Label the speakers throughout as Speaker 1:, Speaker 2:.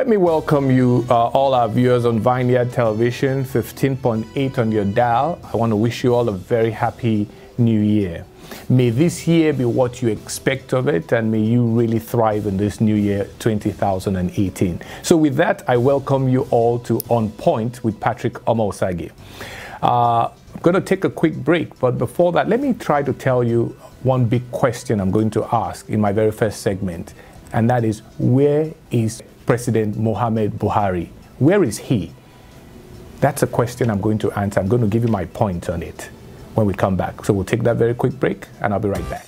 Speaker 1: Let me welcome you, all our viewers on Vineyard Television, 15.8 on your dial. I want to wish you all a very happy new year. May this year be what you expect of it, and may you really thrive in this new year, 2018. So with that, I welcome you all to On Point with Patrick Omosage. I'm going to take a quick break, but before that, let me try to tell you one big question I'm going to ask in my very first segment, and that is, where is President Muhammad Buhari? Where is he? That's a question I'm going to answer. I'm going to give you my point on it when we come back. So we'll take that very quick break, and I'll be right back.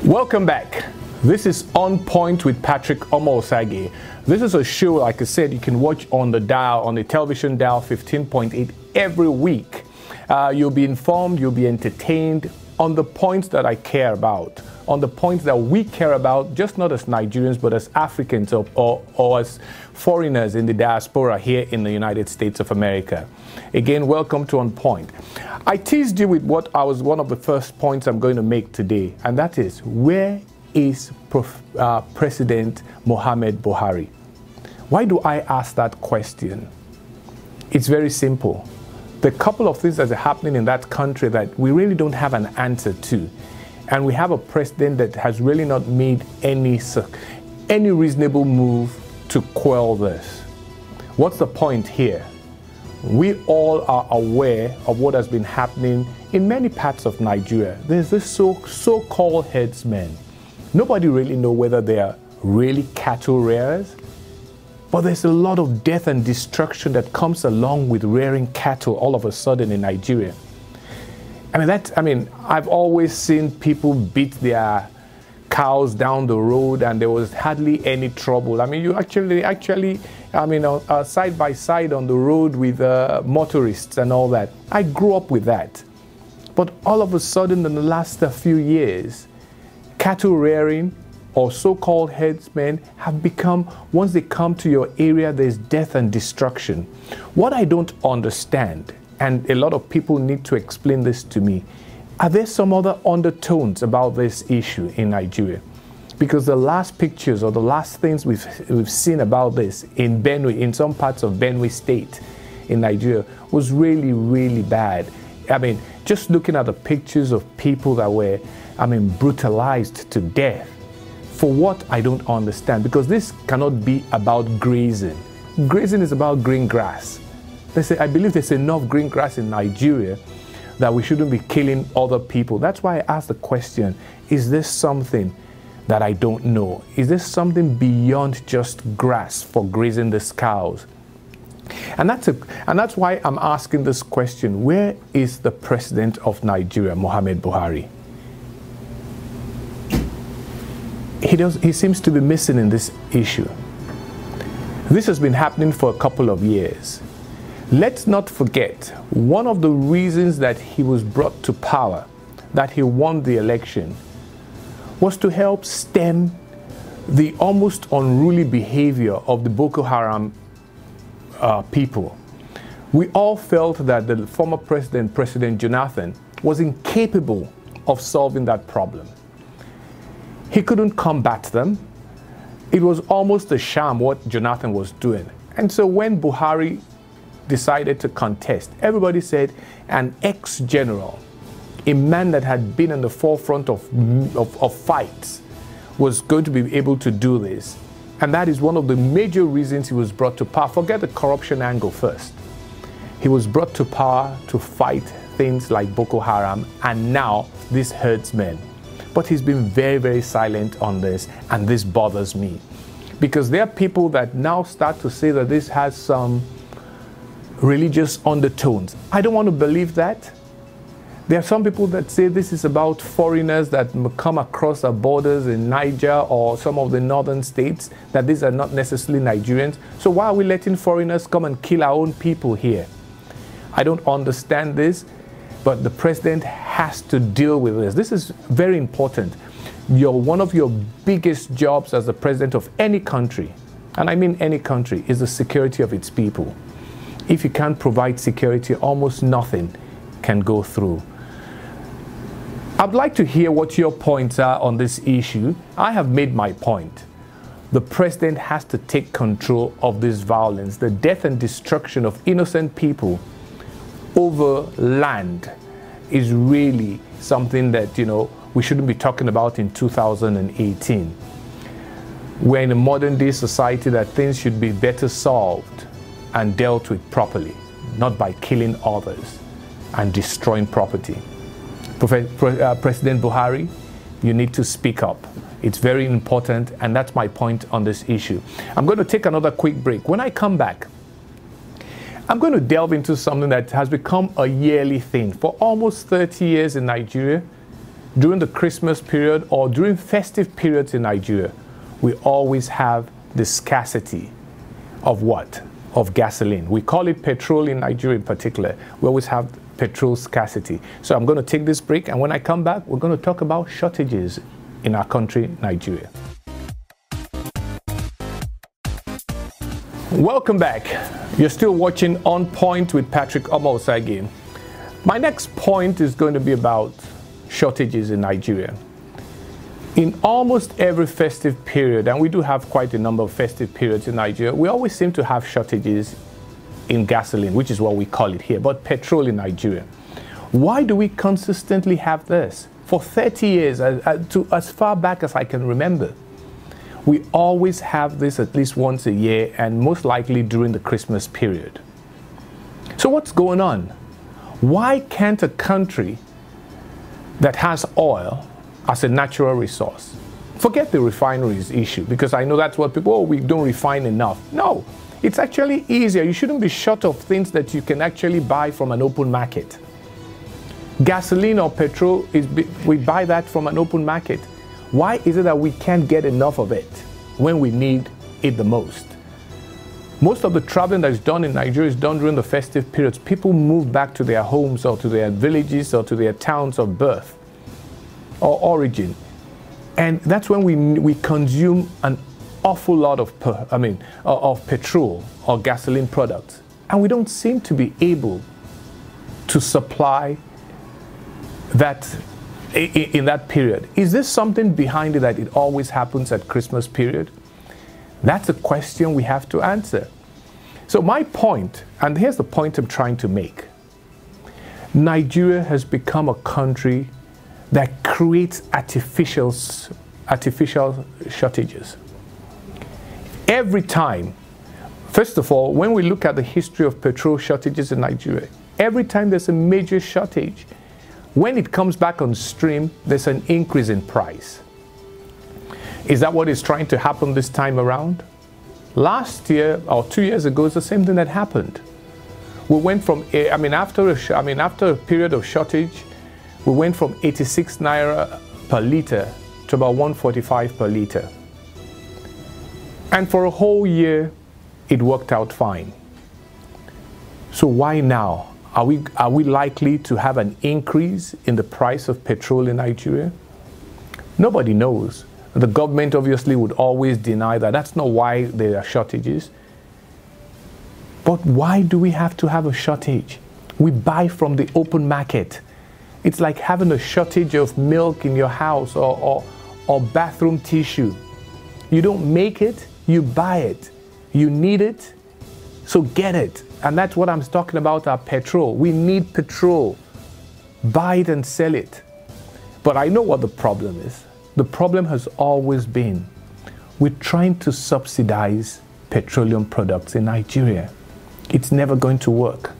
Speaker 1: Welcome back. This is On Point with Patrick Omosage. This is a show, like I said, you can watch on the dial, on the television dial 15.8 every week. You'll be informed, you'll be entertained on the points that I care about, on the points that we care about, just not as Nigerians, but as Africans or as foreigners in the diaspora here in the United States of America. Again, welcome to On Point. I teased you with what was one of the first points I'm going to make today, and that is, where is President Muhammad Buhari? Why do I ask that question? It's very simple. The couple of things that are happening in that country that we really don't have an answer to, and we have a president that has really not made any reasonable move to quell this. What's the point here? We all are aware of what has been happening in many parts of Nigeria. There's this so-called herdsmen. Nobody really knows whether they are really cattle rearers, but there's a lot of death and destruction that comes along with rearing cattle all of a sudden in Nigeria. I've always seen people beat their cows down the road and there was hardly any trouble. You actually side by side on the road with motorists and all that. I grew up with that. But all of a sudden in the last few years, cattle rearing or so-called herdsmen have become, once they come to your area, there's death and destruction. What I don't understand, and a lot of people need to explain this to me, are there some other undertones about this issue in Nigeria? Because the last pictures or the last things we've seen about this in Benue, in some parts of Benue State in Nigeria, was really, really bad. Just looking at the pictures of people that were, brutalized to death. For what, I don't understand, because this cannot be about grazing. Grazing is about green grass. I believe there's enough green grass in Nigeria that we shouldn't be killing other people. That's why I asked the question, is this something that I don't know? Is this something beyond just grass for grazing these cows? And that's why I'm asking this question, where is the president of Nigeria, Muhammad Buhari? He seems to be missing in this issue. This has been happening for a couple of years. Let's not forget, one of the reasons that he was brought to power, that he won the election, was to help stem the almost unruly behavior of the Boko Haram people. We all felt that the former president, President Jonathan, was incapable of solving that problem. He couldn't combat them. It was almost a sham what Jonathan was doing. And so when Buhari decided to contest, everybody said an ex-general, a man that had been in the forefront of fights, was going to be able to do this. And that is one of the major reasons he was brought to power. Forget the corruption angle first. He was brought to power to fight things like Boko Haram and now these herdsmen. But he's been very, very silent on this, and this bothers me. Because there are people that now start to say that this has some religious undertones. I don't want to believe that. There are some people that say this is about foreigners that come across our borders in Niger or some of the northern states, that these are not necessarily Nigerians. So why are we letting foreigners come and kill our own people here? I don't understand this, but the president has to deal with this. This is very important. One of your biggest jobs as the president of any country, and I mean any country, is the security of its people. If you can't provide security, almost nothing can go through. I'd like to hear what your points are on this issue. I have made my point. The president has to take control of this violence, the death and destruction of innocent people over land is really something that, we shouldn't be talking about in 2018. We're in a modern day society that things should be better solved and dealt with properly, not by killing others and destroying property. President Buhari, you need to speak up. It's very important, and that's my point on this issue. I'm going to take another quick break. When I come back, I'm going to delve into something that has become a yearly thing. For almost 30 years in Nigeria, during the Christmas period or during festive periods in Nigeria, we always have the scarcity of what? Of gasoline. We call it petrol in Nigeria in particular. We always have petrol scarcity. So I'm going to take this break, and when I come back, we're going to talk about shortages in our country, Nigeria. Welcome back. You're still watching On Point with Patrick Omosage. My next point is going to be about shortages in Nigeria. In almost every festive period, and we do have quite a number of festive periods in Nigeria, we always seem to have shortages in gasoline, which is what we call it here, but petrol in Nigeria. Why do we consistently have this? For 30 years, as far back as I can remember, we always have this at least once a year, and most likely during the Christmas period. So what's going on? Why can't a country that has oil as a natural resource, forget the refineries issue, because I know that's what people, we don't refine enough. No, it's actually easier. You shouldn't be short of things that you can actually buy from an open market. Gasoline or petrol, we buy that from an open market. Why is it that we can't get enough of it when we need it the most? Most of the traveling that is done in Nigeria is done during the festive periods. People move back to their homes or to their villages or to their towns of birth or origin. And that's when we consume an awful lot of petrol or gasoline products. And we don't seem to be able to supply that in that period. Is there something behind it that it always happens at Christmas period? That's a question we have to answer. So my point, and here's the point I'm trying to make. Nigeria has become a country that creates artificial shortages. Every time, first of all, when we look at the history of petrol shortages in Nigeria, every time there's a major shortage, when it comes back on stream, there's an increase in price. Is that what is trying to happen this time around? Last year or 2 years ago, it's the same thing that happened. We went from, after a period of shortage, we went from 86 naira per litre to about 145 per litre. And for a whole year, it worked out fine. So why now? Are we likely to have an increase in the price of petrol in Nigeria? Nobody knows. The government obviously would always deny that. That's not why there are shortages. But why do we have to have a shortage? We buy from the open market. It's like having a shortage of milk in your house or bathroom tissue. You don't make it, you buy it. You need it, so get it. And that's what I'm talking about, our petrol. We need petrol. Buy it and sell it. But I know what the problem is. The problem has always been we're trying to subsidize petroleum products in Nigeria. It's never going to work.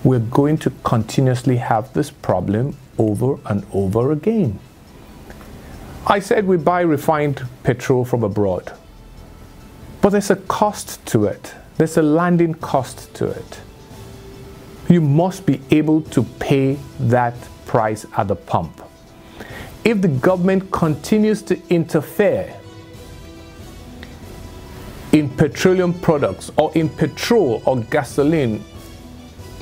Speaker 1: We're going to continuously have this problem over and over again. I said we buy refined petrol from abroad. But there's a cost to it. There's a landing cost to it. You must be able to pay that price at the pump. If the government continues to interfere in petroleum products or in petrol or gasoline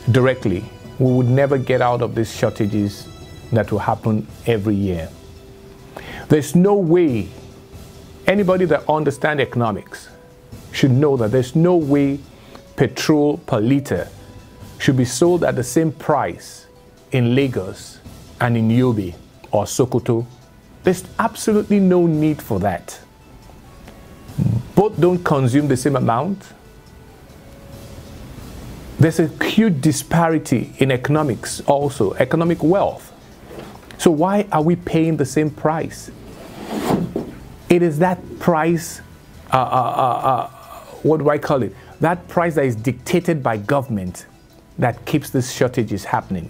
Speaker 1: directly, we would never get out of these shortages that will happen every year. There's no way, anybody that understands economics should know that there's no way petrol per liter should be sold at the same price in Lagos and in Yobe or Sokoto. There's absolutely no need for that. Both don't consume the same amount. There's a huge disparity in economics also, economic wealth. So why are we paying the same price? It is that price, what do I call it? That price that is dictated by government that keeps these shortages happening.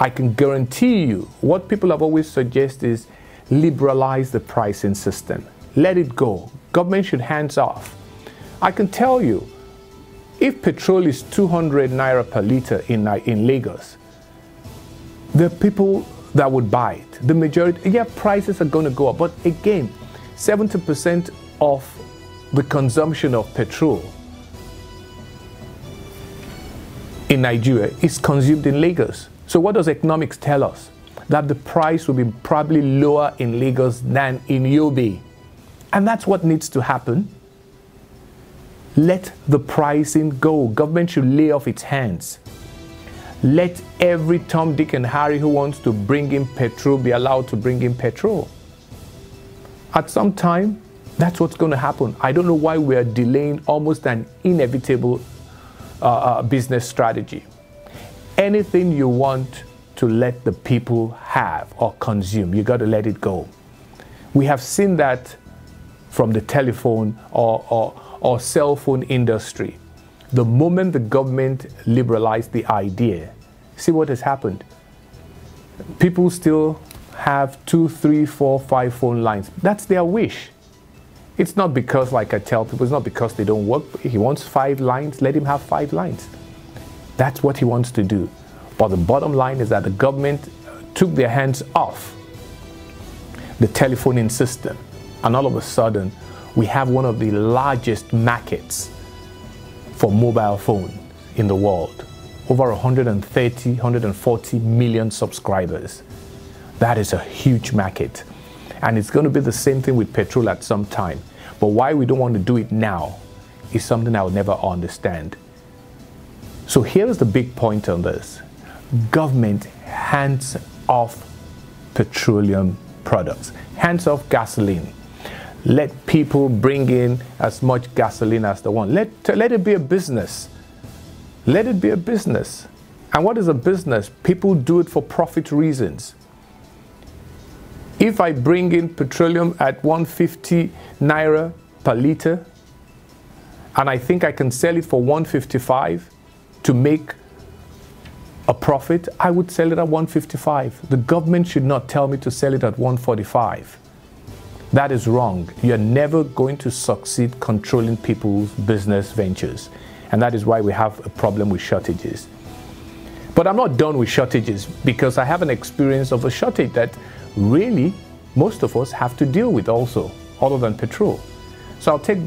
Speaker 1: I can guarantee you what people have always suggested is liberalize the pricing system. Let it go. Government should hands off. I can tell you, if petrol is 200 naira per liter in Lagos, the people that would buy it, the majority, yeah, prices are going to go up. But again, 70% of the consumption of petrol in Nigeria is consumed in Lagos. So what does economics tell us? That the price will be probably lower in Lagos than in Yobe. And that's what needs to happen. Let the pricing go. Government should lay off its hands. Let every Tom, Dick, and Harry who wants to bring in petrol be allowed to bring in petrol. At some time, that's what's going to happen. I don't know why we are delaying almost an inevitable business strategy. Anything you want to let the people have or consume, you got to let it go. We have seen that from the telephone or cell phone industry. The moment the government liberalized the idea, see what has happened. People still have 2, 3, 4, 5 phone lines. That's their wish. It's not because, like I tell people, it's not because they don't work. If he wants 5 lines, let him have 5 lines. That's what he wants to do. But the bottom line is that the government took their hands off the telephoning system. And all of a sudden, we have one of the largest markets for mobile phones in the world. Over 130, 140 million subscribers. That is a huge market. And it's going to be the same thing with petrol at some time. But why we don't want to do it now is something I will never understand. So here's the big point on this. Government hands off petroleum products. Hands off gasoline. Let people bring in as much gasoline as they want. Let it be a business. Let it be a business. And what is a business? People do it for profit reasons. If I bring in petroleum at 150 naira per liter, and I think I can sell it for 155 to make a profit, I would sell it at 155. The government should not tell me to sell it at 145. That is wrong. You're never going to succeed controlling people's business ventures. And that is why we have a problem with shortages. But I'm not done with shortages, because I have an experience of a shortage that really most of us have to deal with also, other than petrol. So I'll take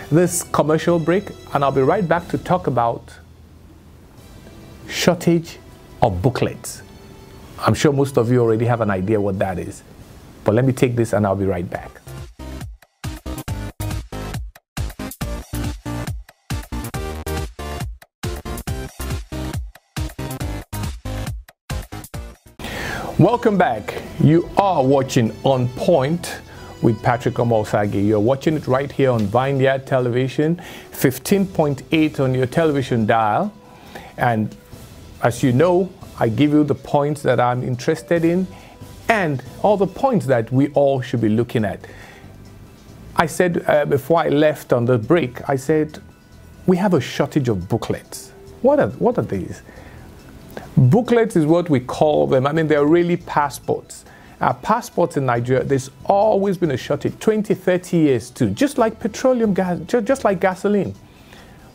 Speaker 1: this commercial break, and I'll be right back to talk about shortage of booklets. I'm sure most of you already have an idea what that is. But let me take this and I'll be right back. Welcome back. You are watching On Point with Patrick Omosagi. You're watching it right here on Vineyard Television, 15.8 on your television dial. And as you know, I give you the points that I'm interested in and all the points that we all should be looking at. I said before I left on the break, I said, we have a shortage of booklets. What are these? Booklets is what we call them. I mean, they're really passports. Passports in Nigeria, there's always been a shortage, 20, 30 years too, just like petroleum gas, just like gasoline.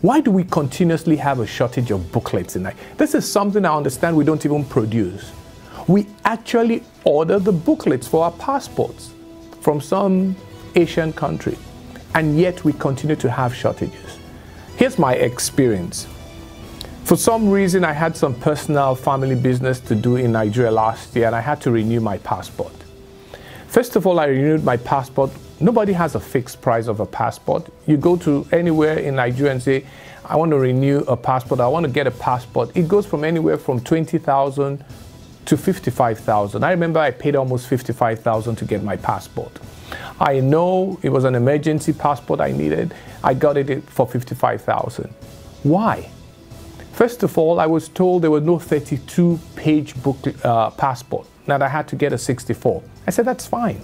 Speaker 1: Why do we continuously have a shortage of booklets in Nigeria? This is something I understand we don't even produce. We actually order the booklets for our passports from some Asian country, and yet we continue to have shortages. Here's my experience. For some reason, I had some personal family business to do in Nigeria last year, and I had to renew my passport. First of all, I renewed my passport. Nobody has a fixed price of a passport. You go to anywhere in Nigeria and say, I want to renew a passport, I want to get a passport. It goes from anywhere from 20,000 to 55,000. I remember I paid almost 55,000 to get my passport. I know it was an emergency passport I needed. I got it for 55,000. Why? First of all, I was told there was no 32-page book passport, that I had to get a 64. I said, that's fine.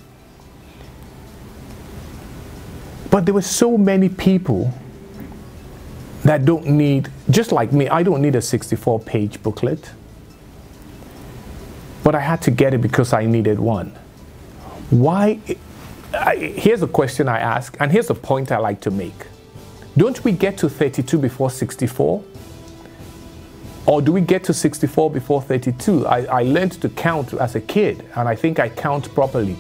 Speaker 1: But there were so many people that don't need, just like me, I don't need a 64-page booklet. But I had to get it because I needed one. Why? Here's a question I ask, and here's a point I like to make. Don't we get to 32 before 64? Or do we get to 64 before 32? I learned to count as a kid, and I think I count properly.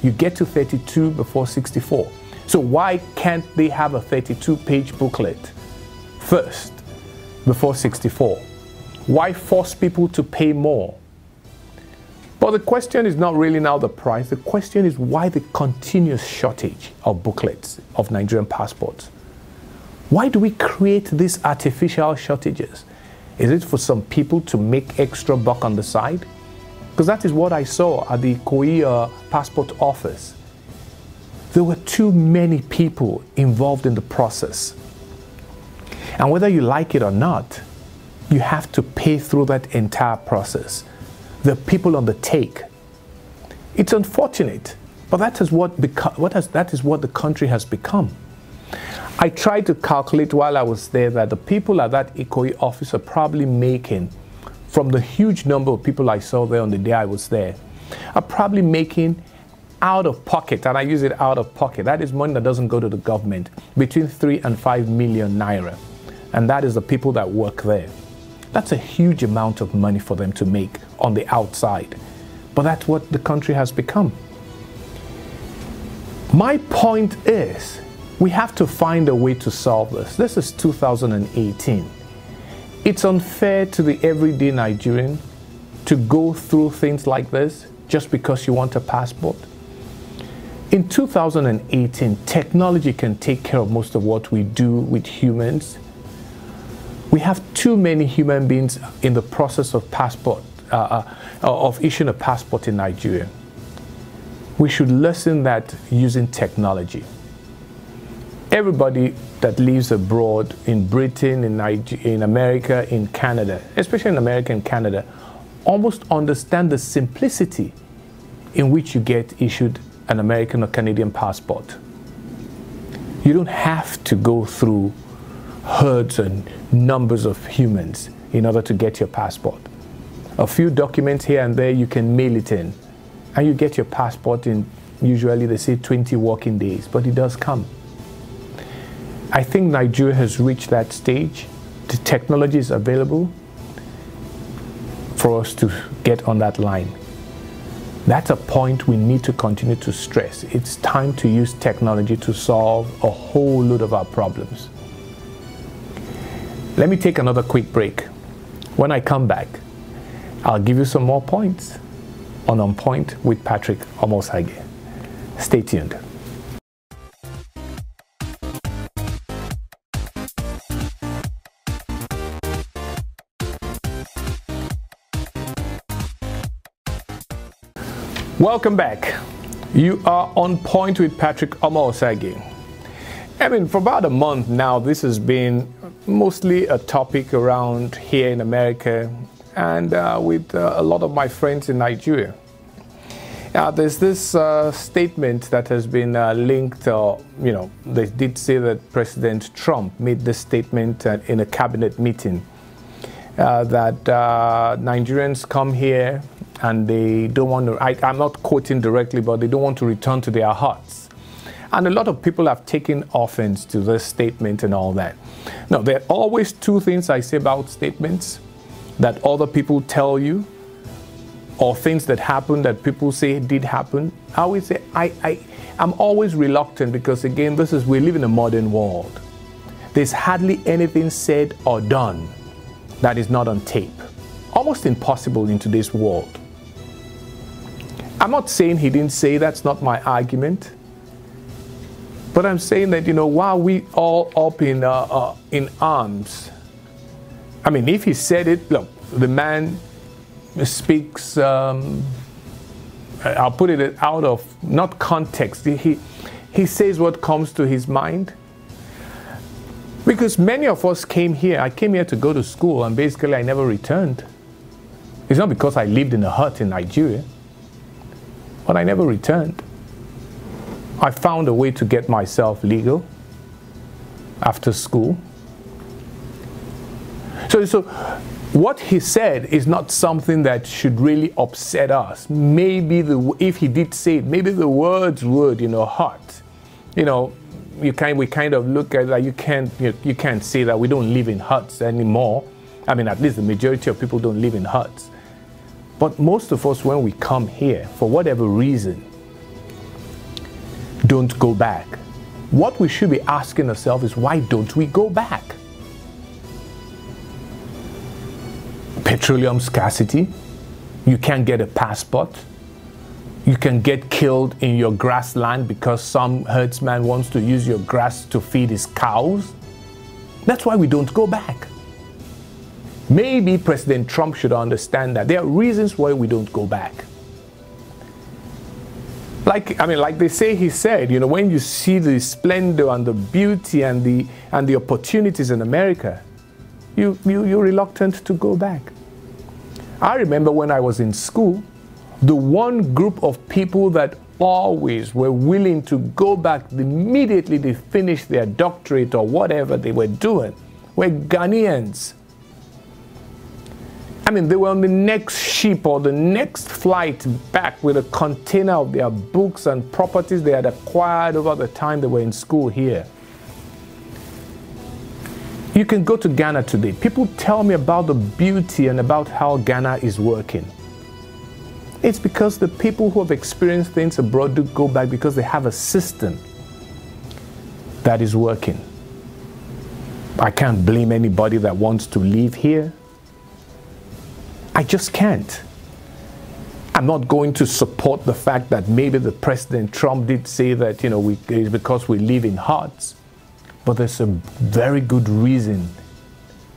Speaker 1: You get to 32 before 64. So why can't they have a 32-page booklet first before 64? Why force people to pay more? But the question is not really now the price. The question is why the continuous shortage of booklets of Nigerian passports? Why do we create these artificial shortages? Is it for some people to make extra buck on the side? Because that is what I saw at the Ikoyi passport office. There were too many people involved in the process. And whether you like it or not, you have to pay through that entire process. The people on the take. It's unfortunate, but that is what the country has become. I tried to calculate while I was there that the people at that Ikoyi office are probably making, from the huge number of people I saw there on the day I was there, are probably making out of pocket, and I use it out of pocket, that is money that doesn't go to the government, between 3 and 5 million naira. And that is the people that work there. That's a huge amount of money for them to make on the outside. But that's what the country has become. My point is, we have to find a way to solve this. This is 2018. It's unfair to the everyday Nigerian to go through things like this just because you want a passport. In 2018, technology can take care of most of what we do with humans. We have too many human beings in the process of issuing a passport in Nigeria. We should lessen that using technology. Everybody that lives abroad, in Britain, in America, in Canada, especially in America and Canada, almost understand the simplicity in which you get issued an American or Canadian passport. You don't have to go through herds and numbers of humans in order to get your passport. A few documents here and there, you can mail it in, and you get your passport in, usually they say 20 working days, but it does come. I think Nigeria has reached that stage. The technology is available for us to get on that line. That's a point we need to continue to stress. It's time to use technology to solve a whole load of our problems. Let me take another quick break. When I come back, I'll give you some more points on Point with Patrick Omosage. Stay tuned. Welcome back. You are on Point with Patrick Omosage. I mean, for about a month now, this has been mostly a topic around here in America and with a lot of my friends in Nigeria. There's this statement that has been linked, they did say that President Trump made this statement in a cabinet meeting that Nigerians come here and they don't want to, I'm not quoting directly, but they don't want to return to their huts. And a lot of people have taken offense to this statement and all that. Now, there are always two things I say about statements that other people tell you, or things that happen that people say did happen. I always say, I'm always reluctant because, again, we live in a modern world. There's hardly anything said or done that is not on tape. Almost impossible in today's world. I'm not saying he didn't say, that's not my argument. But I'm saying that, while we all up in arms, I mean, if he said it, look, the man speaks, I'll put it out of, not context. He says what comes to his mind. Because many of us came here, I came here to go to school, and basically I never returned. It's not because I lived in a hut in Nigeria, but I never returned. I found a way to get myself legal after school. So what he said is not something that should really upset us. Maybe if he did say it, maybe the words would, hurt. We kind of look at that. You can't say that we don't live in huts anymore. I mean, at least the majority of people don't live in huts. But most of us, when we come here, for whatever reason, don't go back. What we should be asking ourselves is, why don't we go back? Petroleum scarcity. You can't get a passport. You can get killed in your grassland because some herdsman wants to use your grass to feed his cows. That's why we don't go back. Maybe President Trump should understand that there are reasons why we don't go back. Like they say, he said, when you see the splendor and the beauty and the opportunities in America, you're reluctant to go back. I remember when I was in school, the one group of people that always were willing to go back immediately they finished their doctorate or whatever they were doing were Ghanaians. I mean, they were on the next ship or the next flight back with a container of their books and properties they had acquired over the time they were in school here. You can go to Ghana today. People tell me about the beauty and about how Ghana is working. It's because the people who have experienced things abroad do go back because they have a system that is working. I can't blame anybody that wants to live here. I just can't. I'm not going to support the fact that maybe the President Trump did say that, it's because we live in huts. But there's a very good reason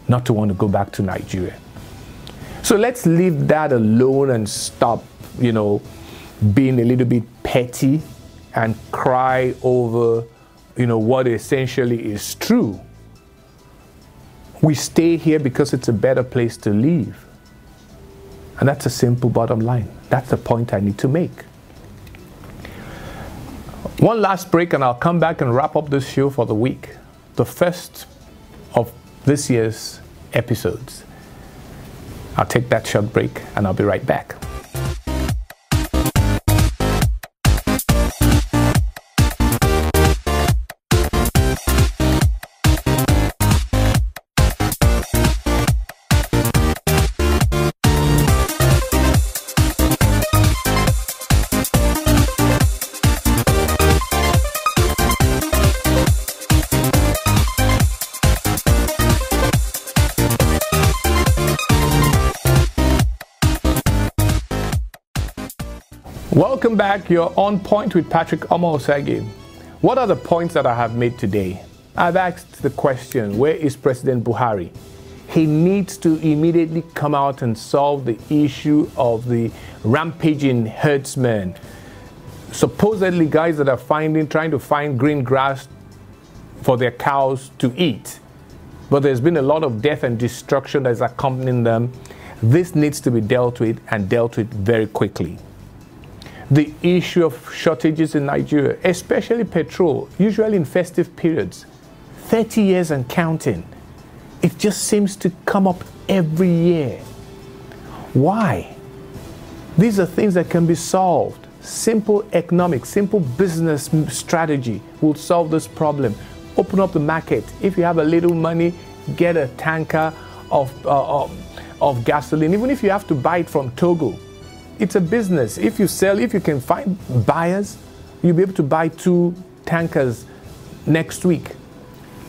Speaker 1: not to want to go back to Nigeria. So let's leave that alone and stop, being a little bit petty and cry over, what essentially is true. We stay here because it's a better place to live. And that's a simple bottom line. That's the point I need to make. One last break and I'll come back and wrap up this show for the week. The first of this year's episodes. I'll take that short break and I'll be right back. Welcome back. You're on point with Patrick Omosagi. What are the points that I have made today? I've asked the question, where is President Buhari? He needs to immediately come out and solve the issue of the rampaging herdsmen. Supposedly guys that are trying to find green grass for their cows to eat. But there's been a lot of death and destruction that's accompanying them. This needs to be dealt with and dealt with very quickly. The issue of shortages in Nigeria, especially petrol, usually in festive periods, 30 years and counting. It just seems to come up every year. Why? These are things that can be solved. Simple economics, simple business strategy will solve this problem. Open up the market. If you have a little money, get a tanker of gasoline, even if you have to buy it from Togo. It's a business. If you sell, if you can find buyers, you'll be able to buy 2 tankers next week.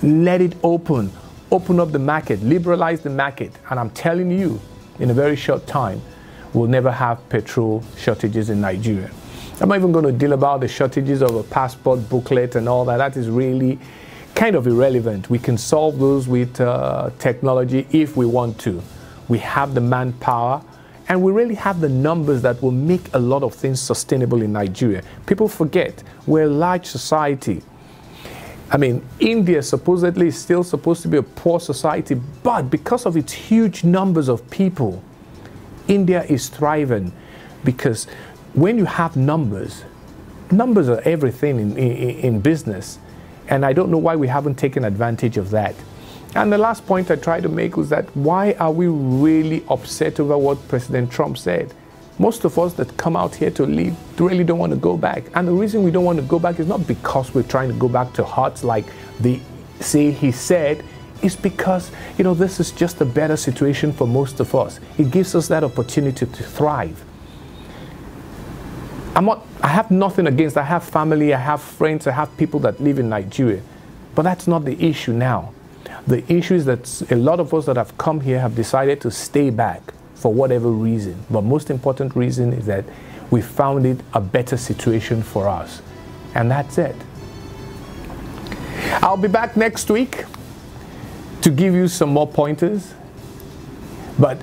Speaker 1: Let it open. Open up the market, liberalize the market, and I'm telling you, in a very short time, we'll never have petrol shortages in Nigeria. I'm not even going to deal about the shortages of a passport booklet and all that. That is really kind of irrelevant. We can solve those with technology if we want to. We have the manpower, and we really have the numbers that will make a lot of things sustainable in Nigeria. People forget we're a large society. I mean, India supposedly is still supposed to be a poor society, but because of its huge numbers of people, India is thriving. Because when you have numbers, numbers are everything in business. And I don't know why we haven't taken advantage of that. And the last point I tried to make was that why are we really upset over what President Trump said? Most of us that come out here to leave really don't want to go back. And the reason we don't want to go back is not because we're trying to go back to huts like he said. It's because, you know, this is just a better situation for most of us. It gives us that opportunity to thrive. I have nothing against, I have family, I have friends, I have people that live in Nigeria. But that's not the issue now. The issue is that a lot of us that have come here have decided to stay back for whatever reason. But most important reason is that we found it a better situation for us. And that's it. I'll be back next week to give you some more pointers. But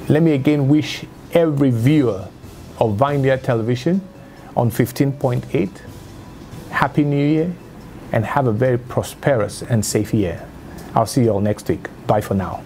Speaker 1: let me again wish every viewer of Vineyard Television on 15.8 Happy New Year, and have a very prosperous and safe year. I'll see you all next week. Bye for now.